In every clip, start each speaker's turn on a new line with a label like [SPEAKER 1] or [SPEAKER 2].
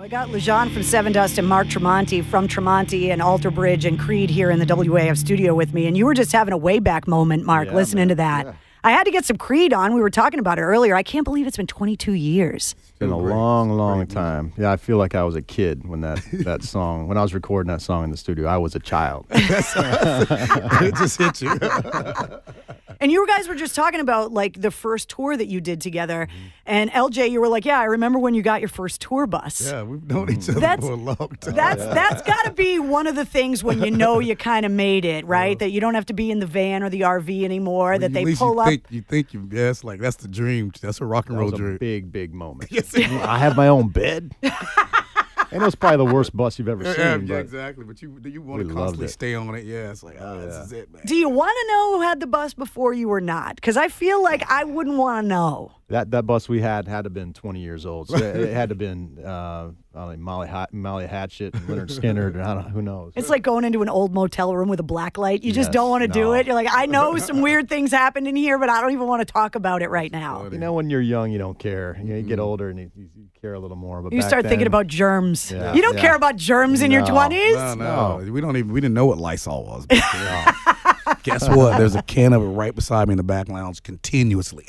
[SPEAKER 1] I got Lajon from Sevendust and Mark Tremonti from Tremonti and Alter Bridge and Creed here in the WAAF studio with me. And you were just having a way back moment, Mark, listening to that. Yeah. I had to get some Creed on. We were talking about it earlier. I can't believe it's been 22 yees.
[SPEAKER 2] It's been a long time. Yeah, I feel like I was a kid when that song, when I was recording that song in the studio. I was a child.
[SPEAKER 3] It just hit you.
[SPEAKER 1] And you guys were just talking about, like, the first tour that you did together. And LJ, you were like, yeah, I remember when you got your first tour bus.
[SPEAKER 3] Yeah, we've known each other for a long time.
[SPEAKER 1] That's got to be one of the things when you know you kind of made it, right? That you don't have to be in the van or the RV anymore, that they pull up.
[SPEAKER 3] You think it's like, that's the dream. That's a rock and roll dream.
[SPEAKER 2] A big moment.
[SPEAKER 3] Yes,
[SPEAKER 2] I have my own bed. And it was probably the worst bus you've ever seen.
[SPEAKER 3] Yeah, exactly. But you want to constantly stay on it. Yeah, it's like, this is it, man.
[SPEAKER 1] Do you want to know who had the bus before you or not? Because I feel like I wouldn't want to know.
[SPEAKER 2] That bus we had to have been 20 years old. So it had to have been Molly Hatchet, and Leonard Skinner, who knows.
[SPEAKER 1] It's like going into an old motel room with a black light. You just don't want to do it. You're like, I know some weird things happened in here, but I don't even want to talk about it right now.
[SPEAKER 2] You know, when you're young, you don't care. You get older and you care a little more. But
[SPEAKER 1] you start thinking about germs.
[SPEAKER 2] Yeah,
[SPEAKER 1] you don't care about germs in your 20s?
[SPEAKER 3] No. We didn't know what Lysol was. But, guess what? There's a can of it right beside me in the back lounge continuously.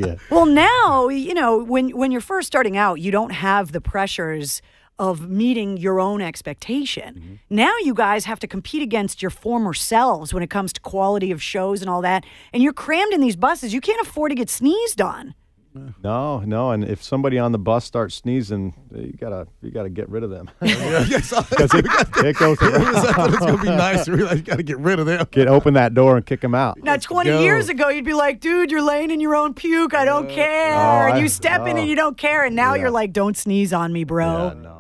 [SPEAKER 2] Yeah.
[SPEAKER 1] Well, now, you know, when you're first starting out, you don't have the pressures of meeting your own expectation. Now you guys have to compete against your former selves when it comes to quality of shows and all that. And you're crammed in these buses. You can't afford to get sneezed on.
[SPEAKER 2] No, and if somebody on the bus starts sneezing, you gotta get rid of them.
[SPEAKER 3] Yes,
[SPEAKER 2] it goes around.
[SPEAKER 3] It's gonna be nice. You gotta get rid of them.
[SPEAKER 2] Open that door and kick them out.
[SPEAKER 1] Now, 20 years ago, you'd be like, dude, you're laying in your own puke. I don't care. And you step in and you don't care. And now you're like, don't sneeze on me, bro.
[SPEAKER 2] Yeah, no.